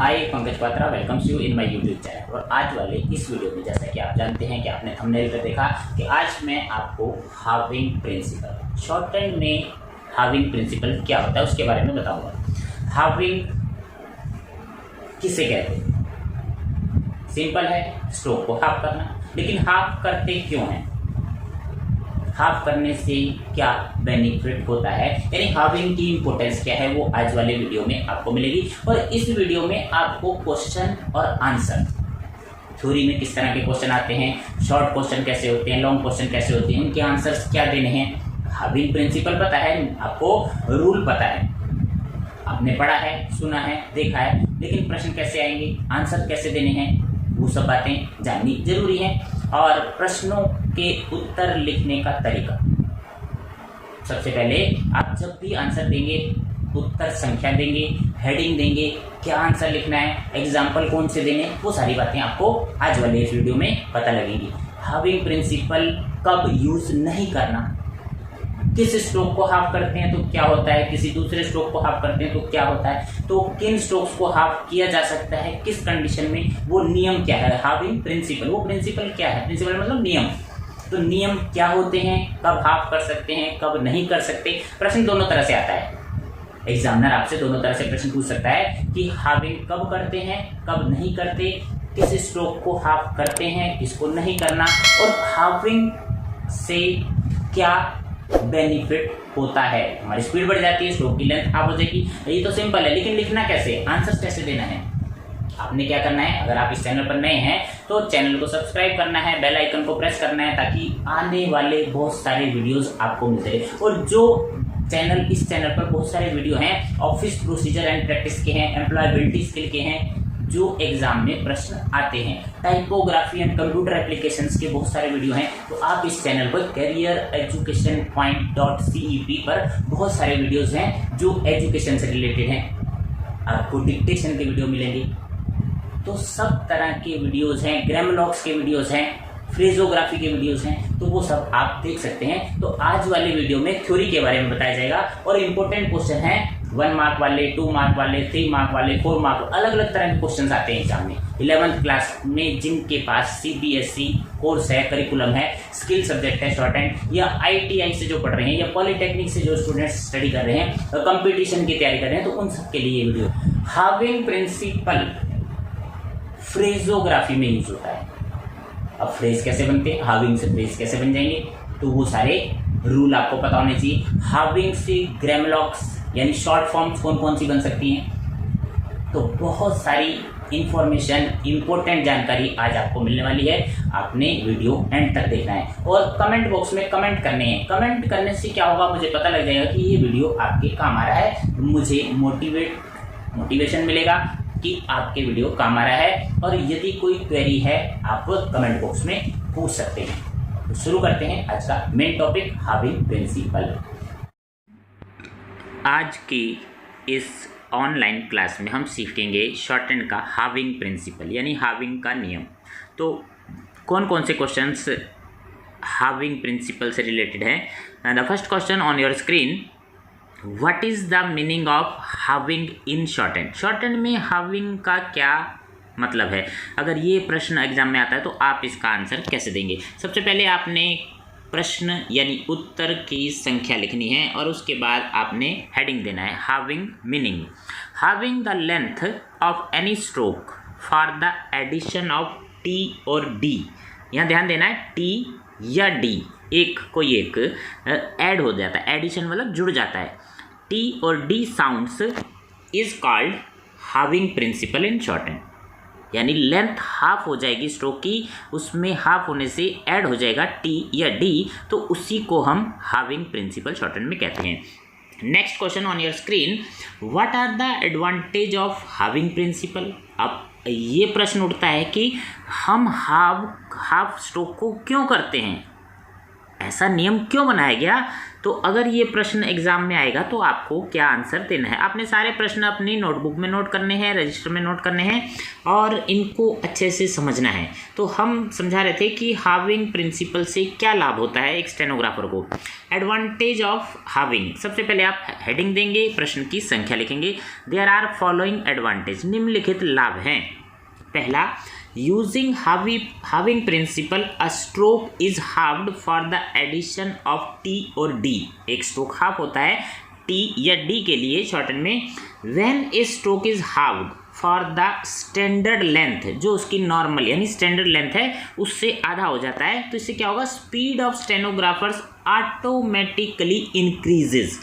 I Pankaj Patra welcomes you in my YouTube channel. और आज वाले इस वीडियो में जैसा कि आप जानते हैं कि आपने थंबनेल पर देखा कि आज मैं आपको हाविंग प्रिंसिपल, शॉर्ट हैंड में हाविंग प्रिंसिपल क्या होता है उसके बारे में बताऊंगा। हाविंग किसे कहते हैं? सिंपल है, स्ट्रोक को हाफ करना। लेकिन हाफ करते क्यों हैं? हाफ करने से क्या बेनिफिट होता है, यानी हाविंग की इंपॉर्टेंस क्या है, वो आज वाले वीडियो में आपको मिलेगी। और इस वीडियो में आपको क्वेश्चन और आंसर, थ्योरी में किस तरह के क्वेश्चन आते हैं, शॉर्ट क्वेश्चन कैसे होते हैं, लॉन्ग क्वेश्चन कैसे होते हैं, उनके आंसर्स क्या देने हैं। हाविंग प्रिंसिपल पता है आपको, रूल पता है, आपने पढ़ा है, सुना है, देखा है, लेकिन प्रश्न कैसे आएंगे, आंसर कैसे देने हैं, वो सब बातें जाननी जरूरी है। और प्रश्नों के उत्तर लिखने का तरीका, सबसे पहले आप जब भी आंसर देंगे, उत्तर संख्या देंगे, हेडिंग देंगे, क्या आंसर लिखना है, एग्जाम्पल कौन से देने, वो सारी बातें आपको आज वाले इस वीडियो में पता लगेगी। हाविंग प्रिंसिपल कब यूज नहीं करना, किस स्ट्रोक को हाफ करते हैं तो क्या होता है, किसी दूसरे स्ट्रोक को हाफ करते हैं तो क्या होता है, तो किन स्ट्रोक्स को हाफ किया जा सकता है, किस कंडीशन में, वो नियम क्या है। हाविंग प्रिंसिपल, वो प्रिंसिपल क्या है, प्रिंसिपल मतलब नियम। तो नियम क्या होते हैं, कब हाफ कर सकते हैं, कब नहीं कर सकते। प्रश्न दोनों तरह से आता है, एग्जामिनर आपसे दोनों तरह से प्रश्न पूछ सकता है कि हाविंग कब करते हैं, कब नहीं करते, किस स्ट्रोक को हाफ करते हैं, किसको नहीं करना, और हाविंग से क्या बेनिफिट होता है। हमारी स्पीड बढ़ जाती है, स्ट्रोक की लेंथ हाफ हो जाएगी। ये तो सिंपल है, लेकिन लिखना कैसे, आंसर कैसे देना है। आपने क्या करना है, अगर आप इस चैनल पर नए हैं तो चैनल को सब्सक्राइब करना है, बेल आइकन को प्रेस करना है, ताकि आने वाले बहुत सारे वीडियोस आपको मिलते रहे। और जो चैनल, इस चैनल पर बहुत सारे वीडियो हैं, ऑफिस प्रोसीजर एंड प्रैक्टिस के हैं, एम्प्लॉयबिलिटी स्किल के हैं, जो एग्जाम में प्रश्न आते हैं, टाइपोग्राफी एंड कंप्यूटर एप्लीकेशंस के बहुत सारे वीडियो हैं। तो आप इस चैनल पर करियर एजुकेशन पॉइंट.cep पर बहुत सारे वीडियोस हैं जो एजुकेशन से रिलेटेड हैं। आपको डिक्टेशन के वीडियो मिलेंगे, तो सब तरह के वीडियोस हैं, ग्रामलॉग्स के वीडियोस हैं, फ्रेजोग्राफी के वीडियोस हैं, तो वो सब आप देख सकते हैं। तो आज वाले वीडियो में थ्योरी के बारे में बताया जाएगा और इंपॉर्टेंट क्वेश्चन है 1 मार्क वाले, 2 मार्क वाले, 3 मार्क वाले, 4 मार्क, अलग अलग तरह के क्वेश्चन आते हैं एग्जाम में। 11th क्लास में जिनके पास CBSE कोर्स है, करिकुलम है, स्किल सब्जेक्ट है शॉर्ट हैंड, या ITI से जो पढ़ रहे हैं, या पॉलिटेक्निक से जो स्टूडेंट्स स्टडी कर रहे हैं, कंपटीशन की तैयारी कर रहे हैं, तो उन सबके लिए ये वीडियो। हाविंग प्रिंसिपल फ्रेजोग्राफी में यूज होता है। अब फ्रेज कैसे बनते हैं, हाविंग से फ्रेज कैसे बन जाएंगे, तो वो सारे रूल आपको पता होने चाहिए। हाविंग से ग्रामलॉग्स यानी शॉर्ट फॉर्म्स कौन कौन सी बन सकती हैं, तो बहुत सारी इंफॉर्मेशन, इंपॉर्टेंट जानकारी आज आपको मिलने वाली है। आपने वीडियो एंड तक देखना है और कमेंट बॉक्स में कमेंट करने हैं। कमेंट करने से क्या होगा, मुझे पता लग जाएगा कि ये वीडियो आपके काम आ रहा है, मुझे मोटिवेशन मिलेगा कि आपके वीडियो काम आ रहा है। और यदि कोई क्वेरी है आप कमेंट बॉक्स में पूछ सकते हैं। तो शुरू करते हैं आज का मेन टॉपिक, हाविंग प्रिंसिपल। आज की इस ऑनलाइन क्लास में हम सीखेंगे शॉर्ट हैंड का हाविंग प्रिंसिपल, यानी हाविंग का नियम। तो कौन कौन से क्वेश्चंस हाविंग प्रिंसिपल से रिलेटेड हैं। The first question on your screen, what is the meaning of having in short hand. Short hand में हाविंग का क्या मतलब है। अगर ये प्रश्न एग्जाम में आता है तो आप इसका आंसर कैसे देंगे। सबसे पहले आपने प्रश्न यानी उत्तर की संख्या लिखनी है और उसके बाद आपने हेडिंग देना है, halving meaning. Halving the length of any stroke for the addition of T और डी। यहाँ ध्यान देना है, टी या डी, एक कोई एक ऐड हो जाता है, एडिशन मतलब जुड़ जाता है। टी और D sounds is called halving principle in shorthand, यानी लेंथ हाफ हो जाएगी स्ट्रोक की, उसमें हाफ होने से ऐड हो जाएगा टी या डी, तो उसी को हम हाविंग प्रिंसिपल शॉर्ट हैंड में कहते हैं। Next question on your screen, what are the advantage of halving principle. अब ये प्रश्न उठता है कि हम हाफ स्ट्रोक को क्यों करते हैं, ऐसा नियम क्यों बनाया गया? तो अगर ये प्रश्न एग्जाम में आएगा तो आपको क्या आंसर देना है। आपने सारे प्रश्न अपनी नोटबुक में नोट करने हैं, रजिस्टर में नोट करने हैं और इनको अच्छे से समझना है। तो हम समझा रहे थे कि हाविंग प्रिंसिपल से क्या लाभ होता है एक स्टेनोग्राफर को। एडवांटेज ऑफ हाविंग, सबसे पहले आप हेडिंग देंगे, प्रश्न की संख्या लिखेंगे। देयर आर फॉलोइंग एडवांटेज, निम्नलिखित लाभ हैं। पहला, using halving principle a stroke is halved for the addition of T और डी। एक स्ट्रोक हाफ होता है टी या डी के लिए शॉर्टन में। When a stroke is halved for the standard length, जो उसकी नॉर्मल यानी स्टैंडर्ड लेंथ है उससे आधा हो जाता है, तो इससे क्या होगा, speed of stenographers automatically increases.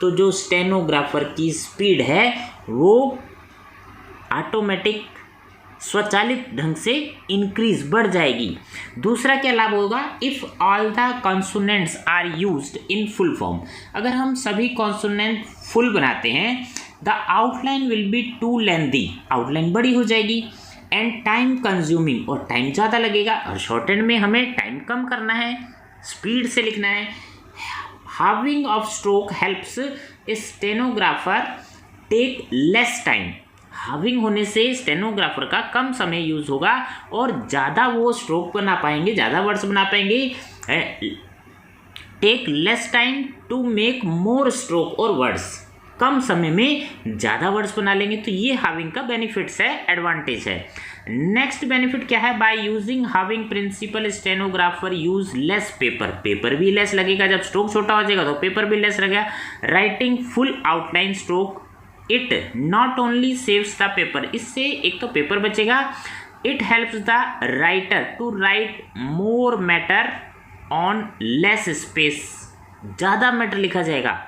तो जो स्टेनोग्राफर की स्पीड है वो ऑटोमेटिक स्वचालित ढंग से इंक्रीज बढ़ जाएगी। दूसरा क्या लाभ होगा, if all the consonants are used in full form, अगर हम सभी कॉन्सोनेंट फुल बनाते हैं, the outline will be too lengthy, outline बड़ी हो जाएगी, एंड टाइम कंज्यूमिंग, और टाइम ज़्यादा लगेगा, और शॉर्ट हैंड में हमें टाइम कम करना है, स्पीड से लिखना है। Halving of stroke helps a stenographer take less time, halving होने से स्टेनोग्राफर का कम समय यूज होगा और ज़्यादा वो स्ट्रोक बना पाएंगे, ज़्यादा वर्ड्स बना पाएंगे। Take less time to make more stroke और वर्ड्स, कम समय में ज़्यादा वर्ड्स बना लेंगे। तो ये हाविंग का बेनिफिट्स है, एडवांटेज है। नेक्स्ट बेनिफिट क्या है, by using halving principle stenographer use less paper, paper भी लेस लगेगा, जब स्ट्रोक छोटा हो जाएगा तो पेपर भी लेस लगेगा। Writing full outline stroke, it not only saves the paper, इससे एक तो पेपर बचेगा, it helps the writer to write more matter on less space, ज़्यादा मैटर लिखा जाएगा,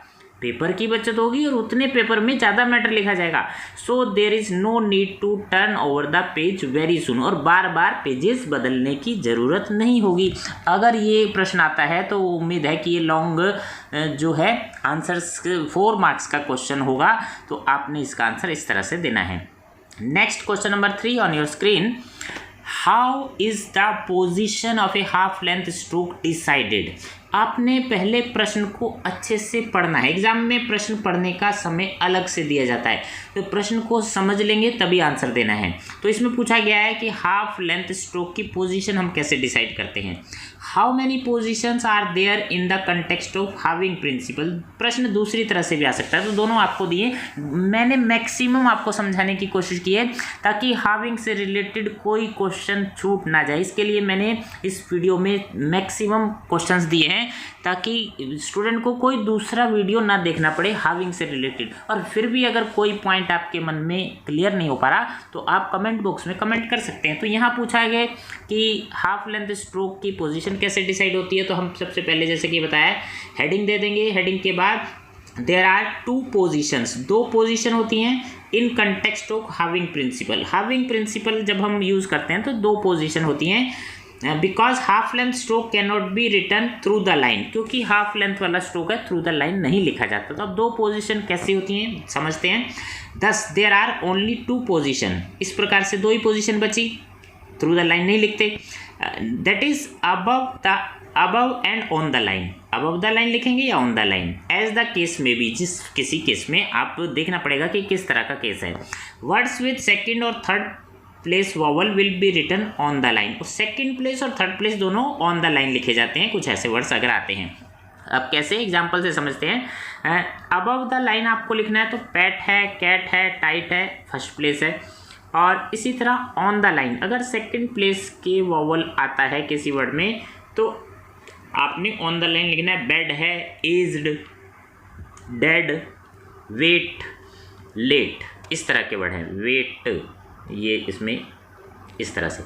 पेपर की बचत होगी और उतने पेपर में ज़्यादा मैटर लिखा जाएगा। So there is no need to turn over the page very soon, और बार बार पेजेस बदलने की ज़रूरत नहीं होगी। अगर ये प्रश्न आता है तो उम्मीद है कि ये लॉन्ग जो है आंसर्स 4 मार्क्स का क्वेश्चन होगा, तो आपने इसका आंसर इस तरह से देना है। Next question number 3 on your screen, how is the position of A half length stroke decided. आपने पहले प्रश्न को अच्छे से पढ़ना है, एग्जाम में प्रश्न पढ़ने का समय अलग से दिया जाता है, तो प्रश्न को समझ लेंगे तभी आंसर देना है। तो इसमें पूछा गया है कि हाफ लेंथ स्ट्रोक की पोजीशन हम कैसे डिसाइड करते हैं। How many positions are there in the context of halving principle, प्रश्न दूसरी तरह से भी आ सकता है, तो दोनों आपको दिए। मैंने मैक्सिमम आपको समझाने की कोशिश की है ताकि हाविंग से रिलेटेड कोई क्वेश्चन छूट ना जाए, इसके लिए मैंने इस वीडियो में मैक्सिमम क्वेश्चंस दिए हैं ताकि स्टूडेंट को कोई दूसरा वीडियो ना देखना पड़े हाविंग से रिलेटेड। और फिर भी अगर कोई पॉइंट आपके मन में क्लियर नहीं हो पा रहा तो आप कमेंट बॉक्स में कमेंट कर सकते हैं। तो यहाँ पूछा गया कि हाफ लेंथ स्ट्रोक की पोजीशन कैसे डिसाइड होती है, तो हम सबसे पहले जैसे कि बताया हेडिंग दे देंगे, हेडिंग के बाद देयर आर 2 पोजीशंस, 2 पोजीशन होती हैं in context of halving principle. Halving principle जब हम यूज़ करते हैं तो 2 पोजीशन होती हैं, because half length stroke can not B return through the line, क्योंकि हाफ लेंथ वाला स्ट्रोक है थ्रू द लाइन नहीं लिखा जाता। तो अब 2 पोजीशन कैसी होती हैं समझते हैं। thus there are only 2 position, इस प्रकार से 2 ही पोजीशन बची, थ्रू द लाइन नहीं लिखते। That is above and on the line, above the line लिखेंगे या on the line, as the case में भी, जिस किसी केस में आप देखना पड़ेगा कि किस तरह का केस है। वर्ड्स विद सेकेंड और third place vowel will be written on the line, और सेकेंड प्लेस और थर्ड प्लेस दोनों ऑन द लाइन लिखे जाते हैं, कुछ ऐसे वर्ड्स अगर आते हैं। अब कैसे एग्जाम्पल से समझते हैं। अबव द लाइन आपको लिखना है तो पैट है, कैट है, टाइट है, फर्स्ट प्लेस है। और इसी तरह ऑन द लाइन अगर सेकेंड प्लेस के वॉवल आता है किसी वर्ड में तो आपने ऑन द लाइन लिखना है। बेड है, एज्ड, डेड, वेट, लेट, इस तरह के वर्ड हैं। वेट ये इसमें इस तरह से।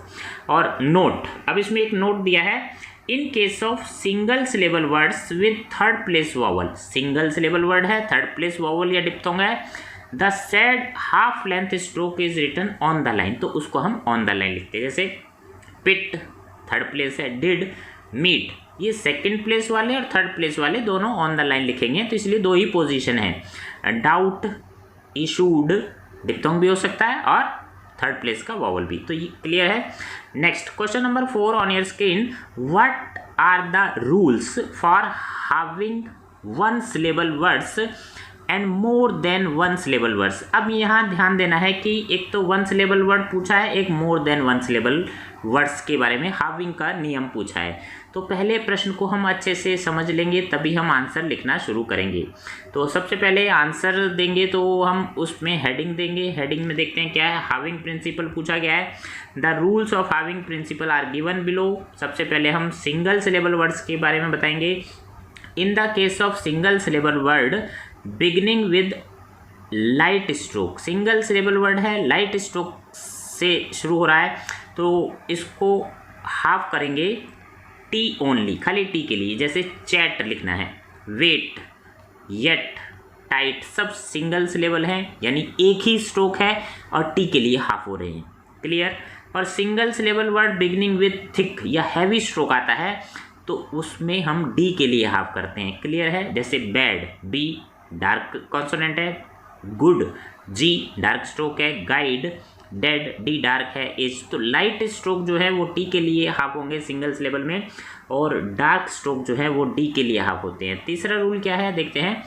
और नोट, अब इसमें एक नोट दिया है, in case of single syllable words with third place vowel, single syllable word है, थर्ड प्लेस वॉवल या डिप्थोंग है, the said half length stroke is written on the line, तो उसको हम ऑन द लाइन लिखते हैं। जैसे पिट थर्ड प्लेस है, डिड, मीट, ये सेकंड प्लेस वाले और थर्ड प्लेस वाले दोनों ऑन द लाइन लिखेंगे, तो इसलिए 2 ही पोजीशन है। डाउट, इशूड, डिप्थोंग भी हो सकता है और थर्ड प्लेस का वॉवल भी, तो ये क्लियर है। Next question number 4 on your screen, what are the rules for halving one syllable words and more than one syllable words. अब यहाँ ध्यान देना है कि एक तो वन सिलेबल वर्ड पूछा है, एक मोर देन वन सिलेबल वर्ड्स के बारे में हैविंग का नियम पूछा है। तो पहले प्रश्न को हम अच्छे से समझ लेंगे तभी हम आंसर लिखना शुरू करेंगे। तो सबसे पहले आंसर देंगे तो हम उसमें हेडिंग देंगे। हेडिंग में देखते हैं क्या है। हैविंग प्रिंसिपल पूछा गया है। The rules of halving principle are given below. सबसे पहले हम सिंगल सिलेबल वर्ड्स के बारे में बताएंगे। इन the case of single syllable word beginning with light stroke, single syllable word है, लाइट स्ट्रोक से शुरू हो रहा है, तो इसको हाफ करेंगे टी ओनली, खाली टी के लिए। जैसे चैट लिखना है, वेट, येट, टाइट, सब सिंगल सिलेबल हैं, यानी एक ही स्ट्रोक है और टी के लिए हाफ हो रहे हैं। क्लियर। और single syllable word beginning with thick या हैवी स्ट्रोक आता है तो उसमें हम डी के लिए हाफ करते हैं। क्लियर है। जैसे बैड, बी डार्क कॉन्सोनेंट है, गुड, जी डार्क स्ट्रोक है, गाइड, डेड, डी डार्क है, एज। तो लाइट स्ट्रोक जो है वो टी के लिए हाफ होंगे सिंगल सिलेबल में, और डार्क स्ट्रोक जो है वो डी के लिए हाफ होते हैं। तीसरा रूल क्या है देखते हैं।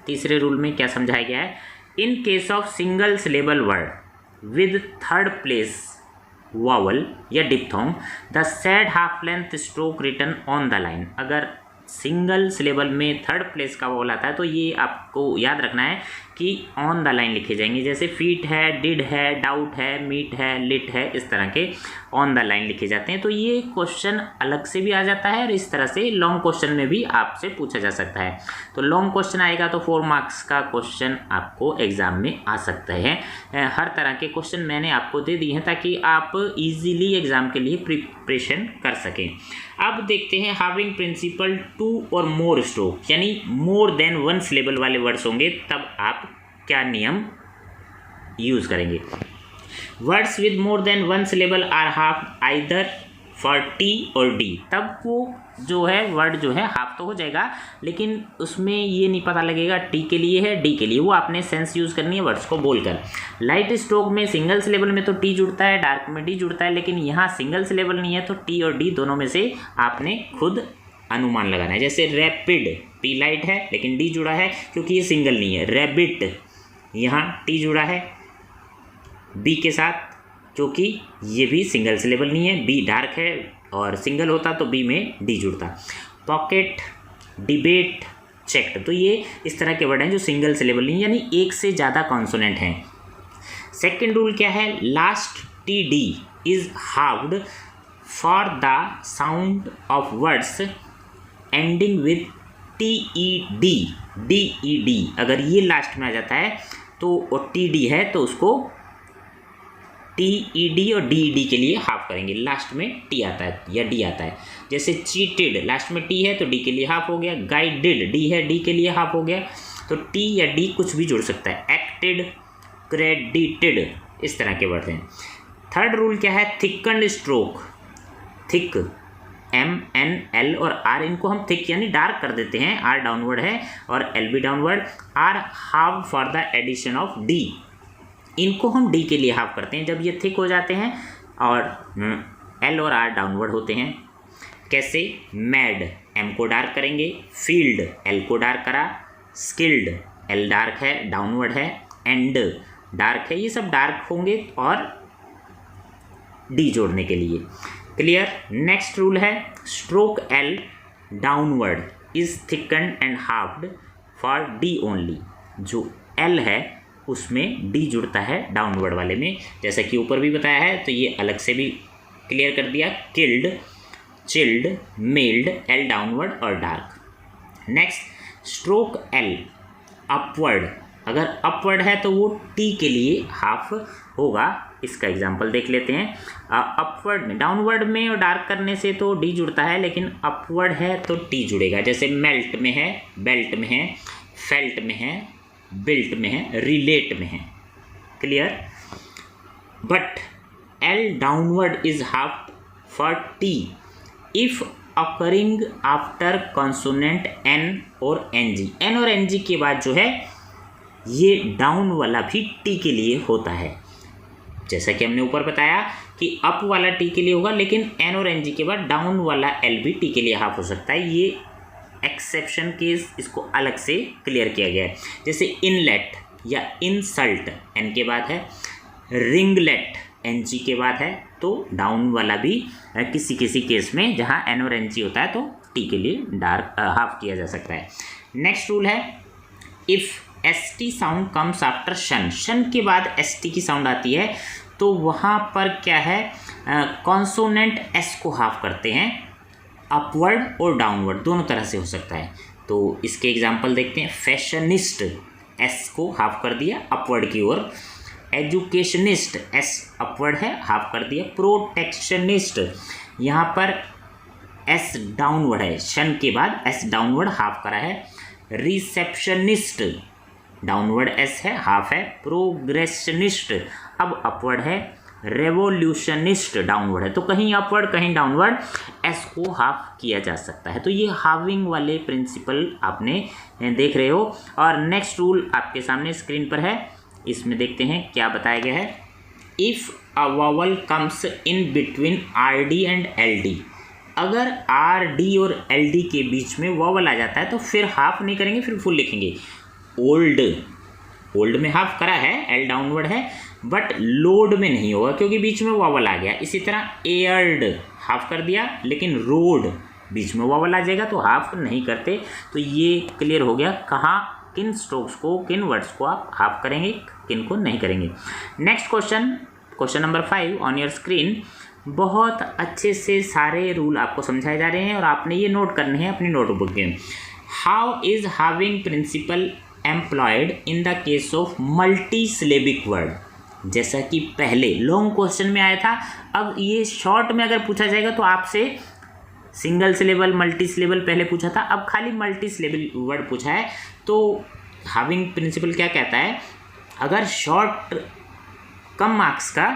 तीसरे रूल में क्या समझाया गया है। In case of single syllable word with third place vowel या diphthong the said half length stroke written on the line. अगर सिंगल सिलेबल में थर्ड प्लेस का वावल आता है तो ये आपको याद रखना है कि ऑन द लाइन लिखे जाएंगे। जैसे फीट है, डिड है, डाउट है, मीट है, लिट है, इस तरह के ऑन द लाइन लिखे जाते हैं। तो ये क्वेश्चन अलग से भी आ जाता है और इस तरह से लॉन्ग क्वेश्चन में भी आपसे पूछा जा सकता है। तो लॉन्ग क्वेश्चन आएगा तो 4 मार्क्स का क्वेश्चन आपको एग्जाम में आ सकते हैं। हर तरह के क्वेश्चन मैंने आपको दे दिए हैं ताकि आप इजीली एग्जाम के लिए प्रिपरेशन कर सकें। अब देखते हैं हैविंग प्रिंसिपल 2 और मोर स्ट्रोक, यानी मोर देन वन सिलेबल वाले वर्ड्स होंगे तब आप क्या नियम यूज करेंगे। Words with more than one syllable are half either for T और डी। तब वो जो है वर्ड जो है हाफ तो हो जाएगा, लेकिन उसमें ये नहीं पता लगेगा टी के लिए है डी के लिए। वो आपने सेंस यूज़ करनी है वर्ड्स को बोलकर। लाइट स्ट्रोक में सिंगल सिलेबल में तो टी जुड़ता है, डार्क में डी जुड़ता है, लेकिन यहाँ सिंगल सिलेबल नहीं है तो टी और डी दोनों में से आपने खुद अनुमान लगाना है। जैसे रैपिड, पी लाइट है लेकिन डी जुड़ा है क्योंकि ये सिंगल नहीं है। रैबिट, यहाँ टी जुड़ा है बी के साथ क्योंकि ये भी सिंगल सिलेबल नहीं है, बी डार्क है और सिंगल होता तो बी में डी जुड़ता। पॉकेट, डिबेट, चेक्ड, तो ये इस तरह के वर्ड हैं जो सिंगल सिलेबल नहीं, यानी एक से ज़्यादा कॉन्सोनेंट हैं। सेकेंड रूल क्या है। Last T D is halved for the sound of words ending with T E D, D E D. अगर ये लास्ट में आ जाता है तो और टी डी है तो उसको टी ई डी और डी ई डी के लिए हाफ करेंगे। लास्ट में टी आता है या डी आता है। जैसे चीटेड, लास्ट में टी है तो डी के लिए हाफ हो गया। गाइडेड, डी है, डी के लिए हाफ हो गया। तो टी या डी कुछ भी जुड़ सकता है। एक्टेड, क्रेडिटेड, इस तरह के वर्ड हैं। थर्ड रूल क्या है। Thickened stroke, thick, M N L और आर, इनको हम थिक यानी डार्क कर देते हैं। आर डाउनवर्ड है और एल भी downward. Are half for the addition of D, इनको हम डी के लिए हाफ करते हैं जब ये थिक हो जाते हैं और एल और आर डाउनवर्ड होते हैं। कैसे। मैड, एम को डार्क करेंगे। फील्ड, एल को डार्क करा। स्किल्ड, एल डार्क है, डाउनवर्ड है। एंड डार्क है, ये सब डार्क होंगे और डी जोड़ने के लिए। क्लियर। नेक्स्ट रूल है। Stroke L downward is thickened and halved for D only. जो एल है उसमें डी जुड़ता है डाउनवर्ड वाले में, जैसा कि ऊपर भी बताया है, तो ये अलग से भी क्लियर कर दिया। Killed, chilled, meld, L downward और dark. Next stroke L upward, अगर अपवर्ड है तो वो टी के लिए हाफ होगा। इसका एग्जांपल देख लेते हैं। अपवर्ड में, डाउनवर्ड में और डार्क करने से तो डी जुड़ता है, लेकिन अपवर्ड है तो टी जुड़ेगा। जैसे मेल्ट में है, बेल्ट में है, फेल्ट में है, बिल्ट में है, रिलेट में है। Clear. But L downward is half for T if occurring after consonant N और एन जी। एन और एन जी के बाद जो है ये डाउन वाला भी टी के लिए होता है। जैसा कि हमने ऊपर बताया कि अप वाला टी के लिए होगा, लेकिन एन और एन जी के बाद डाउन वाला एल भी टी के लिए हाफ हो सकता है। ये एक्सेप्शन केस, इसको अलग से क्लियर किया गया है। जैसे इनलेट या इंसल्ट एन के बाद है, रिंगलेट एन जी के बाद है, तो डाउन वाला भी किसी किसी केस में जहाँ एन और एन जी होता है तो टी के लिए डार्क हाफ किया जा सकता है। नेक्स्ट रूल है, if S T sound comes after शन, शन के बाद एस टी की साउंड आती है तो वहाँ पर क्या है, कॉन्सोनेंट एस को हाफ करते हैं, अपवर्ड और डाउनवर्ड दोनों तरह से हो सकता है। तो इसके एग्जांपल देखते हैं। फैशनिस्ट एस को हाफ कर दिया अपवर्ड की ओर, एजुकेशनिस्ट एस अपवर्ड है हाफ कर दिया, प्रोटेक्शनिस्ट यहाँ पर एस डाउनवर्ड है, शन के बाद एस डाउनवर्ड हाफ करा है, रिसेप्शनिस्ट डाउनवर्ड एस है हाफ है, प्रोग्रेशनिस्ट अब अपवर्ड है, रेवोल्यूशनिस्ट डाउनवर्ड है। तो कहीं अपवर्ड कहीं डाउनवर्ड एस को हाफ किया जा सकता है। तो ये हाविंग वाले प्रिंसिपल आपने देख रहे हो। और नेक्स्ट रूल आपके सामने स्क्रीन पर है, इसमें देखते हैं क्या बताया गया है। If a vowel comes in between R D and L D, अगर आर डी और एल डी के बीच में वॉवल आ जाता है तो फिर हाफ नहीं करेंगे, फिर फुल लिखेंगे। ओल्ड में हाफ करा है, एल डाउनवर्ड है, बट लोड में नहीं होगा क्योंकि बीच में वॉवल आ गया। इसी तरह एयर्ड हाफ कर दिया, लेकिन रोड बीच में वॉवल आ जाएगा तो हाफ नहीं करते। तो ये क्लियर हो गया कहाँ किन स्ट्रोक्स को, किन वर्ड्स को आप हाफ करेंगे, किन को नहीं करेंगे। Next question number 5 on your screen. बहुत अच्छे से सारे रूल आपको समझाए जा रहे हैं और आपने ये नोट करने हैं अपनी नोटबुक में। How is halving principle employed in the case of multi syllabic word, जैसा कि पहले लॉन्ग क्वेश्चन में आया था, अब ये शॉर्ट में अगर पूछा जाएगा तो आपसे सिंगल सिलेबल मल्टी सिलेबल पहले पूछा था, अब खाली मल्टी सिलेबल वर्ड पूछा है। तो हाविंग प्रिंसिपल क्या कहता है, अगर शॉर्ट कम मार्क्स का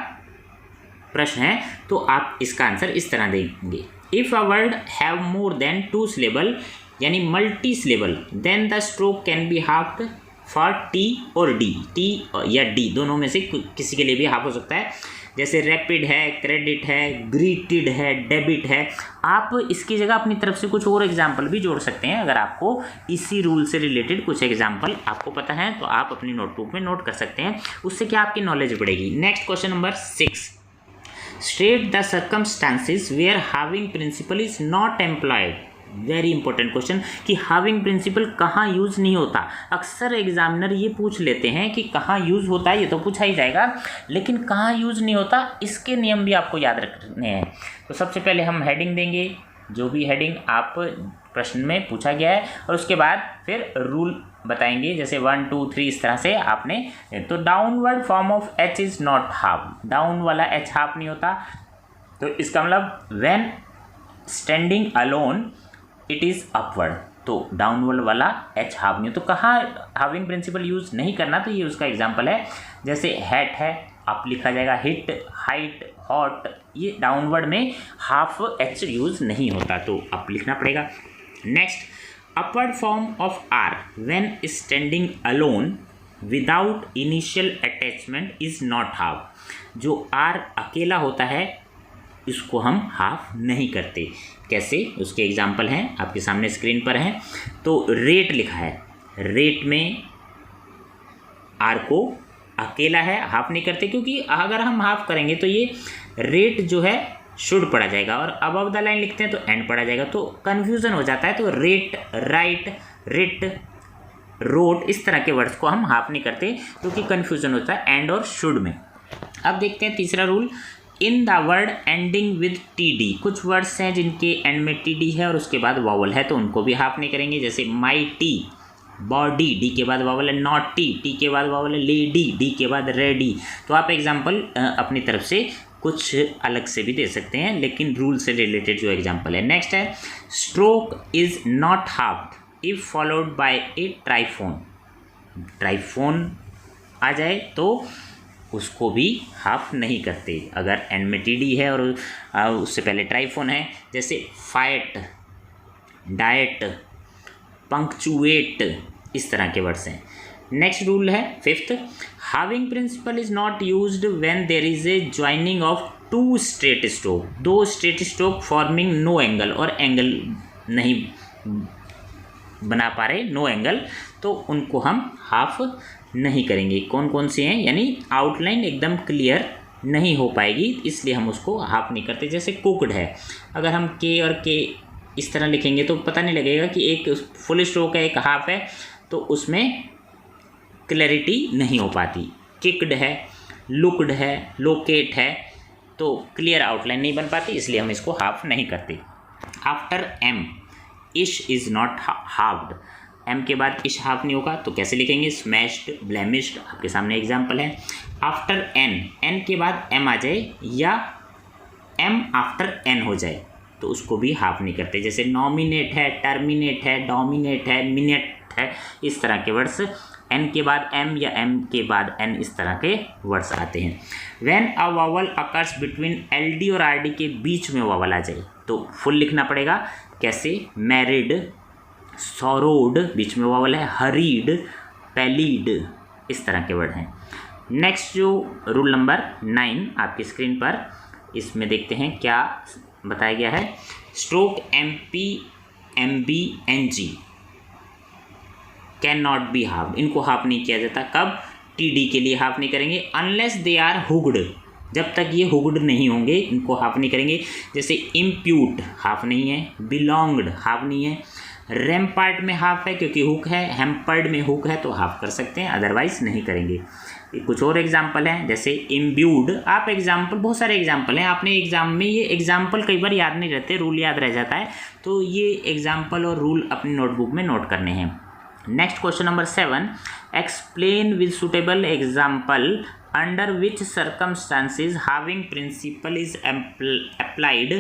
प्रश्न है तो आप इसका आंसर इस तरह देंगे। If a word have more than 2 syllable यानी multi syllable, then the stroke can be halved for T और डी, टी या डी दोनों में से किसी के लिए भी हाफ हो सकता है। जैसे रैपिड है, क्रेडिट है, ग्रीटेड है, डेबिट है। आप इसकी जगह अपनी तरफ से कुछ और एग्जाम्पल भी जोड़ सकते हैं। अगर आपको इसी रूल से रिलेटेड कुछ एग्जाम्पल आपको पता है तो आप अपनी नोटबुक में नोट कर सकते हैं, उससे क्या आपकी नॉलेज बढ़ेगी। Next question number 6, state the circumstances where halving principle is not employed. Very important question कि हाविंग प्रिंसिपल कहाँ यूज़ नहीं होता। अक्सर एग्जामिनर ये पूछ लेते हैं कि कहाँ यूज़ होता है, ये तो पूछा ही जाएगा, लेकिन कहाँ यूज़ नहीं होता इसके नियम भी आपको याद रखने हैं। तो सबसे पहले हम हेडिंग देंगे, जो भी हेडिंग आप प्रश्न में पूछा गया है, और उसके बाद फिर रूल बताएंगे, जैसे 1 2 3 इस तरह से आपने। तो downward form of H is not half, down वाला एच हाफ नहीं होता। तो इसका मतलब when standing alone it is upward, तो डाउनवर्ड वाला एच हाफ नहीं हो। तो कहाँ हाविंग प्रिंसिपल यूज़ नहीं करना, तो ये उसका एग्जाम्पल है। जैसे हैट है, अप लिखा जाएगा, हिट, हाइट, हॉट, ये डाउनवर्ड में हाफ एच यूज़ नहीं होता, तो अप लिखना पड़ेगा। Next, upward form of R when standing alone without initial attachment is not half. जो आर अकेला होता है इसको हम हाफ नहीं करते। कैसे, उसके एग्जाम्पल हैं आपके सामने स्क्रीन पर हैं। तो रेट लिखा है, रेट में आर को अकेला है, हाफ नहीं करते, क्योंकि अगर हम हाफ करेंगे तो ये रेट जो है शुड पड़ा जाएगा, और अबव द लाइन लिखते हैं तो एंड पड़ा जाएगा, तो कन्फ्यूज़न हो जाता है। तो रेट, राइट, रिट, रोट, इस तरह के वर्ड्स को हम हाफ नहीं करते क्योंकि कन्फ्यूज़न होता है एंड और शुड में। अब देखते हैं तीसरा rule, in the word ending with T D. कुछ वर्ड्स हैं जिनके एंड में टी डी है और उसके बाद वॉवल है, तो उनको भी हाफ नहीं करेंगे। जैसे माई टी, बॉडी, डी के बाद वॉवल है, नॉट टी, टी के बाद वॉवल है, लेडी, डी के बाद रेडी। तो आप एग्जाम्पल अपनी तरफ से कुछ अलग से भी दे सकते हैं, लेकिन रूल से रिलेटेड जो एग्जाम्पल है। नेक्स्ट है, stroke is not halved if followed by a triphone. Triphone आ जाए तो उसको भी हाफ नहीं करते अगर एंड में टी डी है और उससे पहले ट्राइफोन है। जैसे फाइट, डाइट, पंक्चुएट, इस तरह के वर्ड्स हैं। नेक्स्ट रूल है 5th, halving principle is not used when there is a joining of two straight stroke, दो straight stroke forming no angle, और एंगल नहीं बना पा रहे, नो एंगल, तो उनको हम हाफ नहीं करेंगे। कौन कौन से हैं, यानी आउटलाइन एकदम क्लियर नहीं हो पाएगी, इसलिए हम उसको हाफ नहीं करते। जैसे कुक्ड है, अगर हम के और के इस तरह लिखेंगे तो पता नहीं लगेगा कि एक फुल स्ट्रोक है एक हाफ है, तो उसमें क्लैरिटी नहीं हो पाती। किक्ड है, लुक्ड है, लोकेट है, तो क्लियर आउटलाइन नहीं बन पाती, इसलिए हम इसको हाफ नहीं करते। आफ्टर एम इश इज़ नॉट हाफ्ड, एम के बाद इश हाफ नहीं होगा, तो कैसे लिखेंगे, स्मैश्ड, ब्लेमिश्ड, आपके सामने एग्जाम्पल है। आफ्टर एन, एन के बाद एम आ जाए या एम आफ्टर एन हो जाए तो उसको भी हाफ नहीं करते। जैसे नॉमिनेट है, टर्मिनेट है, डोमिनेट है, मिनेट है, इस तरह के वर्ड्स एन के बाद एम या एम के बाद एन, इस तरह के वर्ड्स आते हैं। When a vowel occurs between L D और आर डी के बीच में वावल आ जाए तो फुल लिखना पड़ेगा। कैसे, मैरिड, सॉरोड, बीच में वावल है, हरीड, पैलीड, इस तरह के वर्ड हैं। नेक्स्ट जो रूल नंबर 9 आपकी स्क्रीन पर, इसमें देखते हैं क्या बताया गया है। Stroke MP, MB, NG can not be half, इनको हाफ नहीं किया जाता। कब, TD के लिए हाफ नहीं करेंगे, अनलेस दे आर हुक्ड, जब तक ये हुक्ड नहीं होंगे इनको हाफ नहीं करेंगे। जैसे इम्प्यूट हाफ नहीं है, बिलोंग्ड हाफ नहीं है, रैम्पार्ट में हाफ है क्योंकि हुक है, हैम्पर्ड में हुक है तो हाफ कर सकते हैं, अदरवाइज नहीं करेंगे। कुछ और एग्जाम्पल हैं, जैसे इम्ब्यूड, आप एग्जाम्पल, बहुत सारे एग्जाम्पल हैं, आपने एग्जाम में ये एग्जाम्पल कई बार याद नहीं रहते, रूल याद रह जाता है, तो ये एग्जाम्पल और रूल अपनी नोटबुक में नोट करने हैं। Next question number 7, explain with suitable example under which circumstances halving principle is applied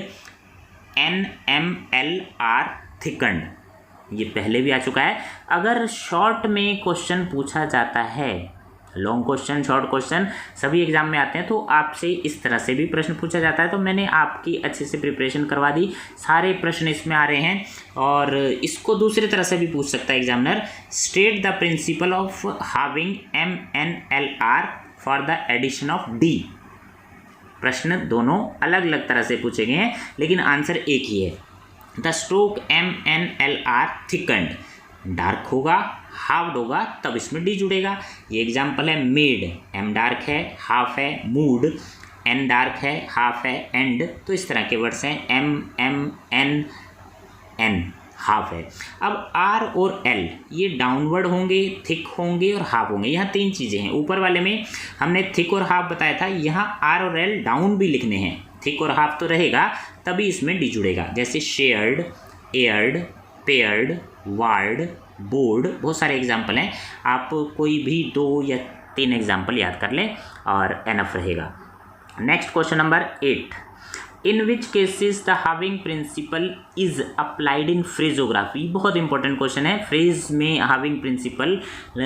NMLR thickened. ये पहले भी आ चुका है। अगर शॉर्ट में क्वेश्चन पूछा जाता है, लॉन्ग क्वेश्चन, शॉर्ट क्वेश्चन सभी एग्जाम में आते हैं, तो आपसे इस तरह से भी प्रश्न पूछा जाता है, तो मैंने आपकी अच्छे से प्रिपरेशन करवा दी, सारे प्रश्न इसमें आ रहे हैं। और इसको दूसरी तरह से भी पूछ सकता है examiner, state the principle of halving MNLR for the addition of D। प्रश्न दोनों अलग अलग तरह से पूछे गए हैं लेकिन आंसर एक ही है। The stroke MNLR thickened, dark होगा, हाफ्ड होगा, तब इसमें डी जुड़ेगा। ये एग्जाम्पल है मेड, एम डार्क है, हाफ है, मूड, एन डार्क है, हाफ है, एंड, तो इस तरह के वर्ड्स हैं, एन हाफ है। अब आर और एल ये डाउनवर्ड होंगे, थिक होंगे और हाफ होंगे, यहाँ तीन चीज़ें हैं। ऊपर वाले में हमने थिक और हाफ बताया था, यहाँ आर और एल डाउन भी लिखने हैं, थिक और हाफ तो रहेगा तभी इसमें डी जुड़ेगा। जैसे shared, aired, paired, ward, board, बहुत सारे एग्जाम्पल हैं, आप कोई भी 2 या 3 एग्जाम्पल याद कर लें और एनफ रहेगा। Next question number 8, in which cases the halving principle is applied in phraseography. बहुत इंपॉर्टेंट क्वेश्चन है, फ्रेज में हाविंग प्रिंसिपल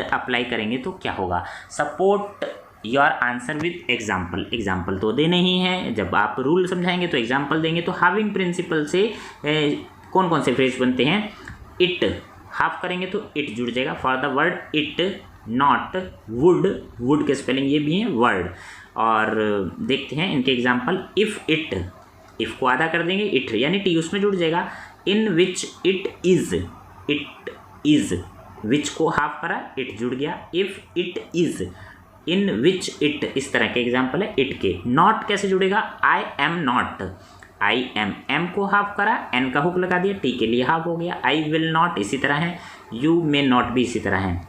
अप्लाई करेंगे तो क्या होगा। Support your answer with example, example तो देने ही हैं, जब आप रूल समझाएंगे तो एग्जाम्पल देंगे। तो हाविंग प्रिंसिपल से कौन कौन से फ्रेज बनते हैं। इट, हाफ करेंगे तो इट जुड़ जाएगा, for the word it, not, would, would के स्पेलिंग ये भी हैं, वर्ड। और देखते हैं इनके एग्जाम्पल, इफ़ इट, इफ़ को आधा कर देंगे, इट यानी टी उसमें जुड़ जाएगा। इन विच इट इज़, विच को हाफ करा, इट जुड़ गया। If it is, in which it, इस तरह के एग्जाम्पल है इट के। नॉट कैसे जुड़ेगा, I am not, I am, M को हाफ करा, एन का हुक लगा दिया, टी के लिए हाफ हो गया। आई विल नॉट इसी तरह है, यू मे नॉट भी इसी तरह है।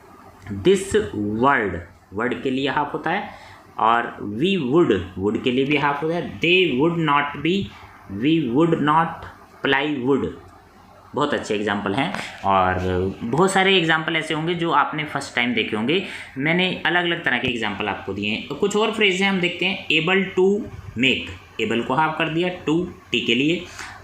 दिस वर्ड, वर्ड के लिए हाफ होता है, और वी वुड, वुड के लिए भी हाफ होता है। They would not be, we would not ply wood. बहुत अच्छे एग्जाम्पल हैं और बहुत सारे एग्जाम्पल ऐसे होंगे जो आपने फर्स्ट टाइम देखे होंगे। मैंने अलग अलग तरह के एग्जाम्पल आपको दिए हैं। कुछ और फ्रेज हैं हम देखते हैं। एबल टू मेक, एबल को हाफ कर दिया, टू टी के लिए।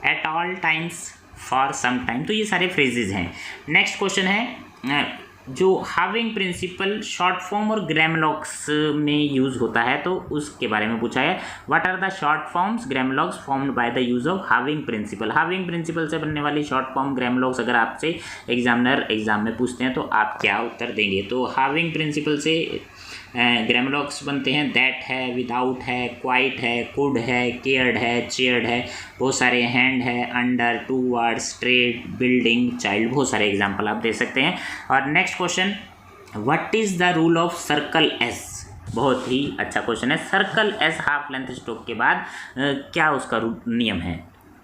At all times, for some time, तो ये सारे फ्रेजेज हैं। नेक्स्ट क्वेश्चन है, जो हाविंग प्रिंसिपल शॉर्ट फॉर्म और ग्रामलॉग्स में यूज़ होता है तो उसके बारे में पूछा है। What are the short forms grammalogues formed by the use of halving principle. Halving principle से बनने वाली शॉर्ट फॉर्म ग्रामलॉग्स अगर आपसे एग्जामिनर एग्जाम में पूछते हैं तो आप क्या उत्तर देंगे। तो हाविंग प्रिंसिपल से ग्रामर बनते हैं दैट है, विदाउट है, क्वाइट है, कुड है, केयर्ड है, चेयर्ड है, बहुत सारे हैंड है, under, towards, straight, building, child, बहुत सारे एग्जाम्पल आप दे सकते हैं। और next question, what is the rule of circle S? बहुत ही अच्छा क्वेश्चन है। Circle S half length stroke के बाद क्या उसका नियम है,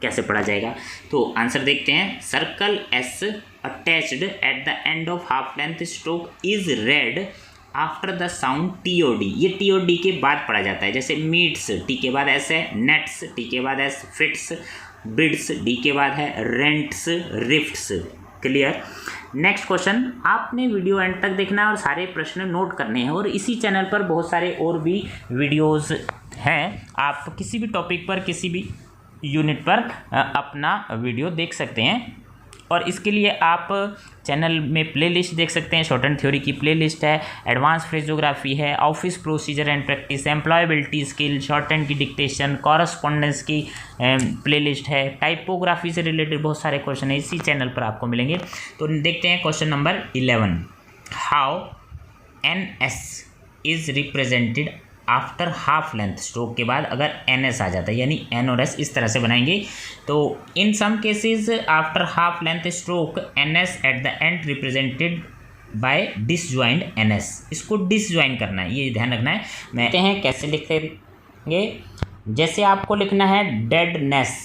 कैसे पढ़ा जाएगा? तो आंसर देखते हैं। Circle S attached eight the end of half length stroke is red after the sound TOD। ये TOD के बाद पढ़ा जाता है। जैसे मीट्स, टी के बाद एस है, नेट्स, टी के बाद एस, फिट्स, बिड्स, डी के बाद है, rents, rifts. Clear? Next question, आपने वीडियो एंड तक देखना है और सारे प्रश्न नोट करने हैं। और इसी चैनल पर बहुत सारे और भी वीडियोस हैं, आप किसी भी टॉपिक पर, किसी भी यूनिट पर अपना वीडियो देख सकते हैं। और इसके लिए आप चैनल में प्लेलिस्ट देख सकते हैं। शॉर्ट एंड थ्योरी की प्लेलिस्ट है, एडवांस फ्रेजोग्राफी है, office procedure and practice, employability skill, short and की डिक्टेशन, कॉरस्पॉन्डेंस की प्लेलिस्ट है, टाइपोग्राफी से रिलेटेड बहुत सारे क्वेश्चन है इसी चैनल पर आपको मिलेंगे। तो देखते हैं question number 11, how NS is represented after half length stroke के बाद अगर NS आ जाता है, यानी N और S इस तरह से बनाएंगे। तो in some cases after half length stroke NS at the end represented by disjoint NS। इसको डिसजॉइन करना है, ये ध्यान रखना है। मैं कहते हैं कैसे लिखेंगे, जैसे आपको लिखना है डेडनेस,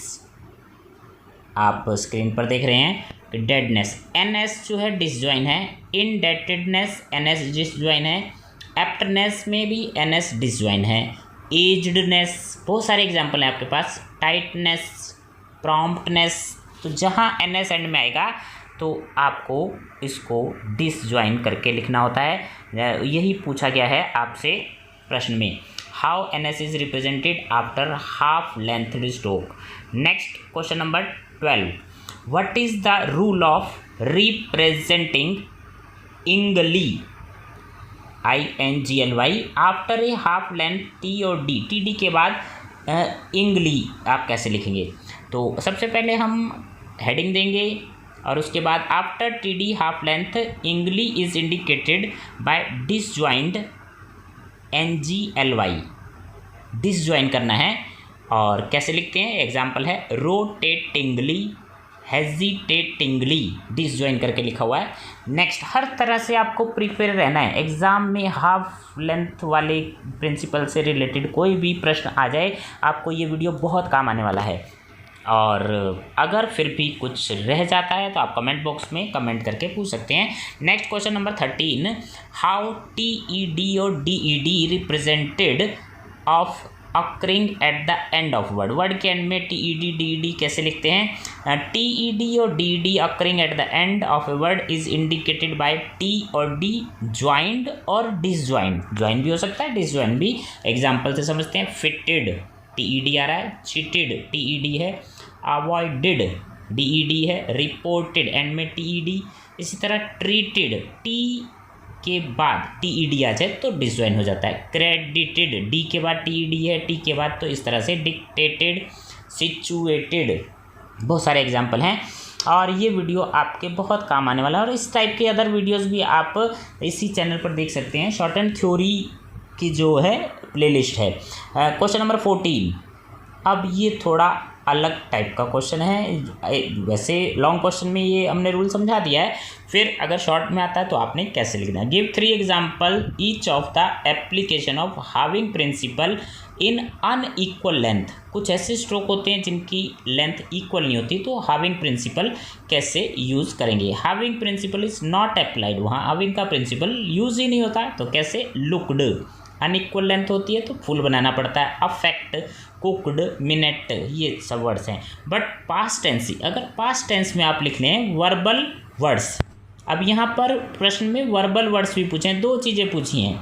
आप स्क्रीन पर देख रहे हैं कि डेडनेस, NS जो है डिसजॉइन है, इनडेटेडनेस NS डिसजॉइन है, एप्टनेस में भी NS डिसजॉइन है, एज्डनेस, बहुत सारे एग्जाम्पल हैं आपके पास, टाइटनेस, प्रॉम्प्टनेस। तो जहाँ NS एंड में आएगा तो आपको इसको डिसजॉइन करके लिखना होता है। यही पूछा गया है आपसे प्रश्न में, how NS is represented after half length stroke. Next question number 12, what is the rule of representing ingly INGLY after a half length TOD? TD के बाद इंगली आप कैसे लिखेंगे? तो सबसे पहले हम हेडिंग देंगे और उसके बाद after TD half length ingly is indicated by disjoint NGLY, disjoin करना है। और कैसे लिखते हैं? एग्जाम्पल है रोटेटिंगली, हेजिटेटिंगली, डिसजॉइन करके लिखा हुआ है। नेक्स्ट, हर तरह से आपको प्रिपेयर रहना है। एग्ज़ाम में हाफ लेंथ वाले प्रिंसिपल से रिलेटेड कोई भी प्रश्न आ जाए, आपको ये वीडियो बहुत काम आने वाला है। और अगर फिर भी कुछ रह जाता है तो आप कमेंट बॉक्स में कमेंट करके पूछ सकते हैं। Next question number 13, how TED और DED represented of occurring eight the end of word. Word के एंड में TED DED कैसे लिखते हैं? TED और DED occurring eight the end of a word is indicated bye T और D joined और डिसज्वाइंड। Join भी हो सकता है, डिसज्वाइन भी। एग्जाम्पल से समझते हैं, फिटेड TED आ रहा है, चीटेड TED है, अवॉइडेड DED है, रिपोर्टेड एंड में TED। इसी तरह ट्रीटेड T के बाद TED आ जाए तो डिसज्वाइन हो जाता है। क्रेडिटेड D के बाद TED है, T के बाद, तो इस तरह से डिक्टेटेड, सिचुएटेड, बहुत सारे एग्जाम्पल हैं। और ये वीडियो आपके बहुत काम आने वाला है। और इस टाइप के अदर वीडियोस भी आप इसी चैनल पर देख सकते हैं। शॉर्ट एंड थ्योरी की जो है प्लेलिस्ट है। क्वेश्चन नंबर 14, अब ये थोड़ा अलग टाइप का क्वेश्चन है। वैसे लॉन्ग क्वेश्चन में ये हमने रूल समझा दिया है, फिर अगर शॉर्ट में आता है तो आपने कैसे लिखना है। Give 3 example each of the application of halving principle in unequal length. कुछ ऐसे स्ट्रोक होते हैं जिनकी लेंथ इक्वल नहीं होती, तो हाविंग प्रिंसिपल कैसे यूज़ करेंगे। Halving principle is not applied, वहाँ हाविंग का प्रिंसिपल यूज़ ही नहीं होता, तो कैसे। लुक्ड, अनइक्वल लेंथ होती है तो फुल बनाना पड़ता है। अफेक्ट, कुकड, मिनट, ये सब वर्ड्स हैं। बट पास्ट टेंस, अगर पास्ट टेंस में आप लिख लें वर्बल वर्ड्स, अब यहाँ पर प्रश्न में वर्बल वर्ड्स भी पूछे हैं, 2 चीज़ें पूछी हैं,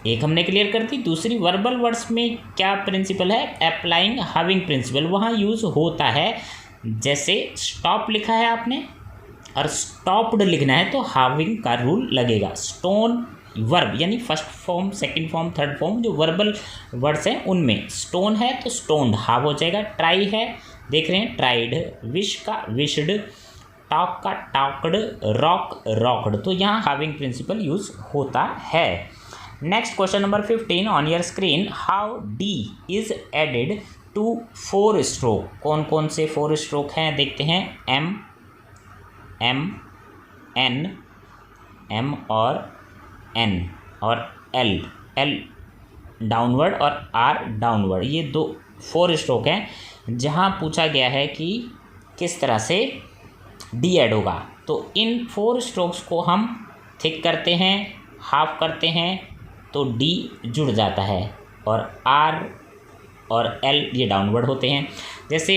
एक हमने क्लियर कर दी, दूसरी वर्बल वर्ड्स में क्या प्रिंसिपल है, अप्लाइंग हाविंग प्रिंसिपल, वहाँ यूज़ होता है। जैसे स्टॉप लिखा है आपने और स्टॉप्ड लिखना है तो हाविंग का रूल लगेगा। स्टोन वर्ब यानी first form, second form, third form, जो वर्बल वर्ड्स हैं उनमें स्टोन है तो स्टोन्ड हाव हो जाएगा। ट्राई है, देख रहे हैं, ट्राइड। विश का विश्ड, टॉक का टॉक्ड, रॉक रॉक्ड, तो यहाँ हाविंग प्रिंसिपल यूज़ होता है। Next question number 15 on your screen, how D is added to 4 stroke. कौन कौन से 4 स्ट्रोक हैं देखते हैं, एम, एन, एम और एन और एल डाउनवर्ड और आर डाउनवर्ड, ये 4 स्ट्रोक हैं जहां पूछा गया है कि किस तरह से डी ऐड होगा। तो इन 4 स्ट्रोक्स को हम थिक करते हैं, हाफ करते हैं तो डी जुड़ जाता है और आर और एल ये डाउनवर्ड होते हैं। जैसे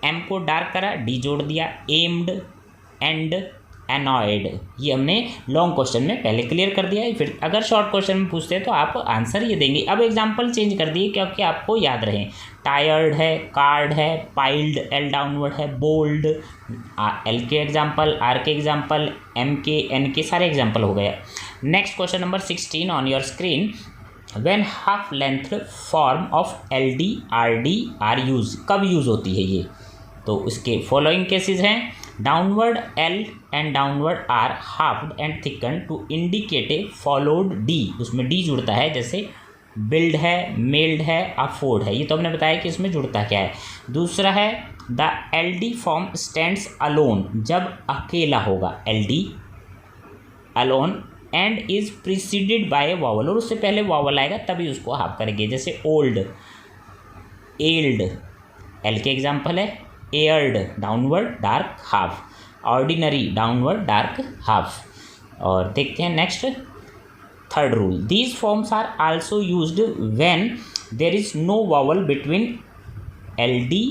एम को डार्क करा, डी जोड़ दिया, एम्ड, एंड, एनॉयड, ये हमने लॉन्ग क्वेश्चन में पहले क्लियर कर दिया है। फिर अगर शॉर्ट क्वेश्चन में पूछते हैं तो आप आंसर ये देंगे। अब एग्जांपल चेंज कर दिए क्योंकि आपको याद रहे, टायर्ड है, कार्ड है, पाइल्ड, एल डाउनवर्ड है, बोल्ड, एल के एग्जाम्पल, आर के एग्जाम्पल, एम के, एन के सारे एग्जाम्पल हो गए। Next question number 16 on your screen, when half length form of L D R D R use, कब यूज़ होती है ये, तो उसके फॉलोइंग केसेस हैं, downward L and downward R halved and thicken to indicate a followed D, उसमें D जुड़ता है, जैसे बिल्ड है, मेल्ड है, अफोर्ड है, ये तो हमने बताया कि इसमें जुड़ता क्या है। दूसरा है the L D form stands alone, जब अकेला होगा L D alone, and is preceded by a vowel, और उससे पहले वॉवल आएगा तभी उसको हाफ करेंगे, जैसे ओल्ड, एल्ड, एल के एग्जाम्पल है, aired downward dark half, ordinary downward dark half. और देखते हैं next third rule, these forms are also used when there is no vowel between L D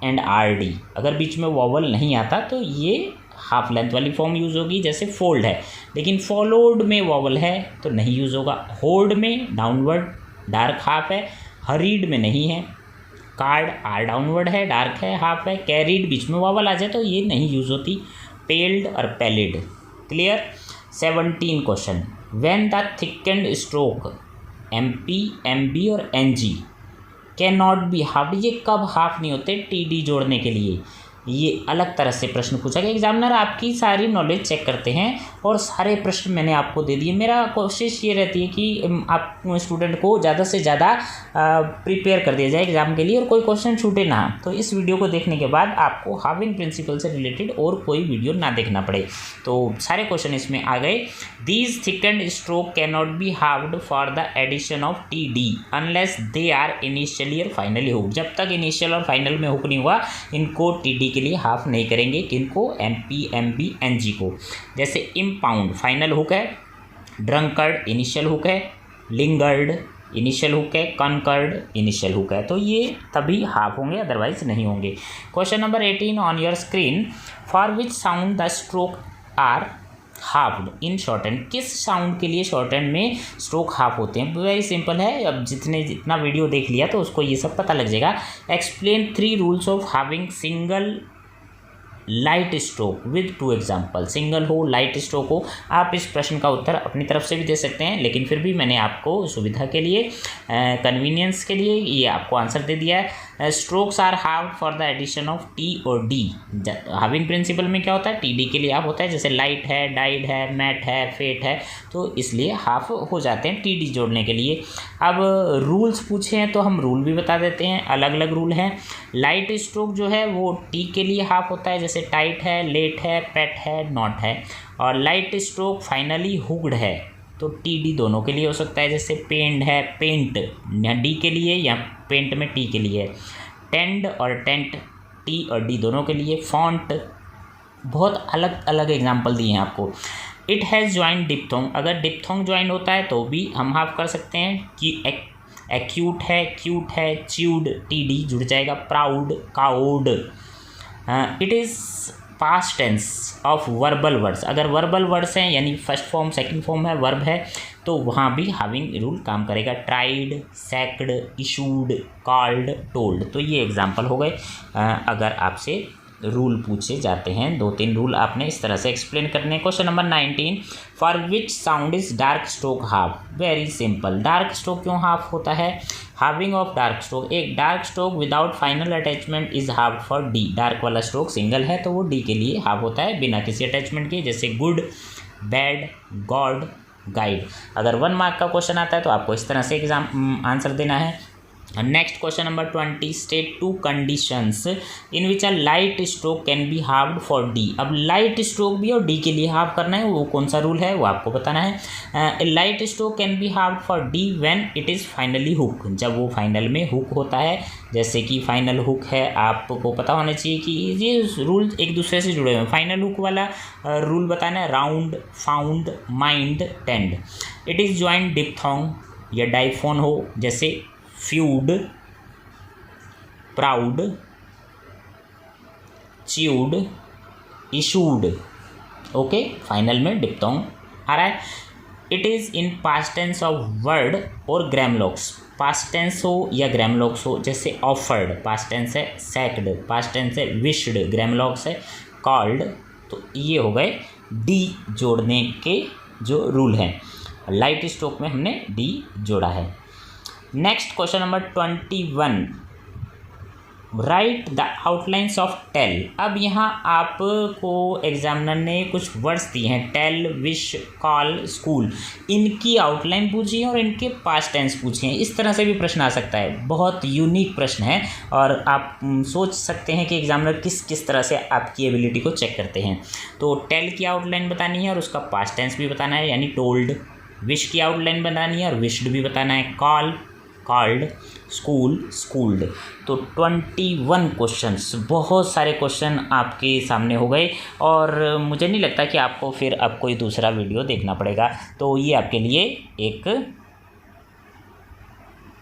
and R D, अगर बीच में vowel नहीं आता तो ये हाफ लेंथ वाली फॉर्म यूज़ होगी, जैसे फोल्ड है, लेकिन फॉलोड में वॉवल है तो नहीं यूज़ होगा, होल्ड में डाउनवर्ड डार्क हाफ है, हरीड में नहीं है, कार्ड आर डाउनवर्ड है, डार्क है, हाफ है, कैरीड बीच में वॉवल आ जाए तो ये नहीं यूज़ होती, पेल्ड और pallid. Clear. 17 question, when the thickened stroke M P, M B और N G can not be half, ये कब हाफ नहीं होते टी डी जोड़ने के लिए, ये अलग तरह से प्रश्न पूछा गया। एग्जामिनर आपकी सारी नॉलेज चेक करते हैं और सारे प्रश्न मैंने आपको दे दिए। मेरा कोशिश ये रहती है कि आप स्टूडेंट को ज़्यादा से ज़्यादा प्रिपेयर कर दिया जाए एग्जाम के लिए और कोई क्वेश्चन छूटे ना। तो इस वीडियो को देखने के बाद आपको हाविंग प्रिंसिपल से रिलेटेड और कोई वीडियो ना देखना पड़े। तो सारे क्वेश्चन इसमें आ गए। These thickened stroke can not be halved for the addition of T D unless they are initially or finally hook. जब तक इनिशियल और फाइनल में हुक नहीं हुआ इनको टी डी के लिए हाफ नहीं करेंगे। किनको? M P, M B, N G को। जैसे इम्पाउंड फाइनल हुक है, ड्रंकर्ड इनिशियल हुक है, लिंगर्ड इनिशियल हुक है, कनकर्ड इनिशियल हुक है। तो ये तभी हाफ होंगे, अदरवाइज नहीं होंगे। Question number 18 on your screen, for which sound the stroke are halved in shorthand. किस साउंड के लिए शॉर्ट हैंड में स्ट्रोक हाफ होते हैं? वेरी सिंपल है, अब जितना वीडियो देख लिया तो उसको ये सब पता लग जाएगा। Explain 3 rules of having single light stroke with 2 example. Single हो, लाइट स्ट्रोक हो, आप इस प्रश्न का उत्तर अपनी तरफ से भी दे सकते हैं, लेकिन फिर भी मैंने आपको सुविधा के लिए, कन्वीनियंस के लिए ये आपको आंसर दे दिया है। Strokes are halved for the addition of T और डी। हाविंग प्रिंसिपल में क्या होता है? टी डी के लिए हाफ होता है, जैसे लाइट है, डाइड है, मैट है, फेट है, तो इसलिए हाफ हो जाते हैं टी डी जोड़ने के लिए। अब रूल्स पूछे हैं तो हम रूल भी बता देते हैं, अलग अलग रूल हैं। लाइट स्ट्रोक जो है वो टी के लिए हाफ होता है, जैसे टाइट है, लेट है, पेट है, नॉट है। और लाइट स्ट्रोक फाइनली हुक्ड है तो टी डी दोनों के लिए हो सकता है, जैसे पेंड है, पेंट डी के लिए या पेंट में टी के लिए। टेंड और टेंट टी और डी दोनों के लिए। फॉन्ट बहुत अलग अलग एग्जाम्पल दिए हैं आपको। इट हैज़ ज्वाइन डिप्थोंग, अगर डिप्थोंग ज्वाइन होता है तो भी हम हाफ कर सकते हैं कि एक्यूट है, क्यूट है, च्यूड टी डी जुड़ जाएगा। Proud, cowed. It is past tense of verbal words, अगर वर्बल वर्ड्स हैं यानी फर्स्ट फॉर्म सेकंड फॉर्म है, वर्ब है, तो वहाँ भी हाविंग रूल काम करेगा। Tried, sacked, issued, called, told. तो ये एग्जाम्पल हो गए। अगर आपसे रूल पूछे जाते हैं 2-3 रूल आपने इस तरह से एक्सप्लेन करने। Question number 19, for which sound is dark stroke half. Very simple, dark stroke क्यों हाफ होता है? हाविंग ऑफ डार्क स्ट्रोक, एक dark stroke without final attachment is half for D. Dark वाला स्ट्रोक सिंगल है तो वो D के लिए हाफ होता है बिना किसी अटैचमेंट के, जैसे गुड, बैड, गॉड, गाइड। अगर 1 मार्क का क्वेश्चन आता है तो आपको इस तरह से एग्जाम आंसर देना है। Next question number 20, state 2 conditions in which a light stroke can be halved for D. अब लाइट स्ट्रोक भी और डी के लिए हार्व करना है, वो कौन सा रूल है वो आपको बताना है। Light stroke can be halved for D when it is finally hook, जब वो फाइनल में हुक होता है। जैसे कि फाइनल हुक है, आपको पता होना चाहिए कि ये रूल एक दूसरे से जुड़े हुए हैं। फाइनल हुक वाला रूल बताना है, round, found, mind, tend. It is joint diphthong या डाइफोन हो, जैसे feud, proud, chewed, issued. Okay, final में डिप्थोंग आ रहा है। It is in past tense of word और ग्रामलॉक्स, पास्ट टेंस हो या ग्रामलॉक्स हो। जैसे ऑफर्ड पास्ट टेंस है, सैक्ड पास्ट टेंस है, विश्ड ग्रामलॉक्स है, कॉल्ड। तो ये हो गए डी जोड़ने के जो रूल हैं। लाइट स्ट्रोक में हमने डी जोड़ा है। Next question number 21, write the outlines of tell. अब यहाँ आपको एग्जामिनर ने कुछ वर्ड्स दिए हैं, टेल, विश, कॉल, स्कूल। इनकी आउटलाइन पूछी है और इनके पास्ट टेंस पूछे हैं। इस तरह से भी प्रश्न आ सकता है, बहुत यूनिक प्रश्न है और आप सोच सकते हैं कि एग्जामिनर किस किस तरह से आपकी एबिलिटी को चेक करते हैं। तो टेल की आउटलाइन बतानी है और उसका पास्ट टेंस भी बताना है, यानी टोल्ड। विश की आउटलाइन बतानी है और विश्ड भी बताना है, कॉल, कॉल्ड, स्कूल, स्कूल्ड। तो 21 क्वेश्चंस, बहुत सारे क्वेश्चन आपके सामने हो गए और मुझे नहीं लगता कि आपको फिर अब कोई दूसरा वीडियो देखना पड़ेगा। तो ये आपके लिए एक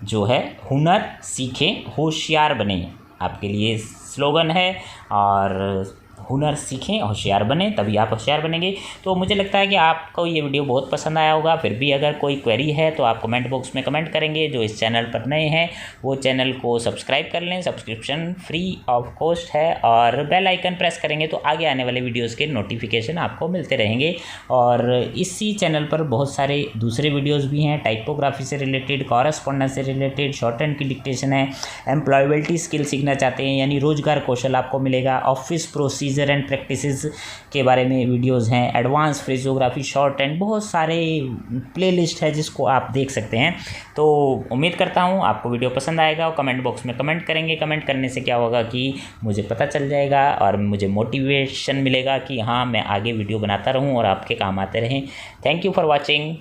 जो है हुनर सीखें होशियार बने, आपके लिए स्लोगन है। और हुनर सीखें होशियार बने, तभी आप होशियार बनेंगे। तो मुझे लगता है कि आपको ये वीडियो बहुत पसंद आया होगा। फिर भी अगर कोई क्वेरी है तो आप कमेंट बॉक्स में कमेंट करेंगे। जो इस चैनल पर नए हैं वो चैनल को सब्सक्राइब कर लें, सब्सक्रिप्शन फ्री ऑफ कॉस्ट है। और बेल आइकन प्रेस करेंगे तो आगे आने वाले वीडियोज़ के नोटिफिकेशन आपको मिलते रहेंगे। और इसी चैनल पर बहुत सारे दूसरे वीडियोज़ भी हैं, टाइपोग्राफी से रिलेटेड, कॉरेस्पॉन्डेंस से रिलेटेड, शॉर्ट हैंड की डिक्टेशन है, एम्प्लॉयबिलिटी स्किल सीखना चाहते हैं यानी रोजगार कौशल आपको मिलेगा, ऑफिस प्रोसीजर एंड प्रैक्टिसेस के बारे में वीडियोस हैं, एडवांस फ्रेजोग्राफी, शॉर्ट हैंड, बहुत सारे प्लेलिस्ट है जिसको आप देख सकते हैं। तो उम्मीद करता हूँ आपको वीडियो पसंद आएगा और कमेंट बॉक्स में कमेंट करेंगे। कमेंट करने से क्या होगा कि मुझे पता चल जाएगा और मुझे मोटिवेशन मिलेगा कि हाँ मैं आगे वीडियो बनाता रहूँ और आपके काम आते रहें। Thank you for watching.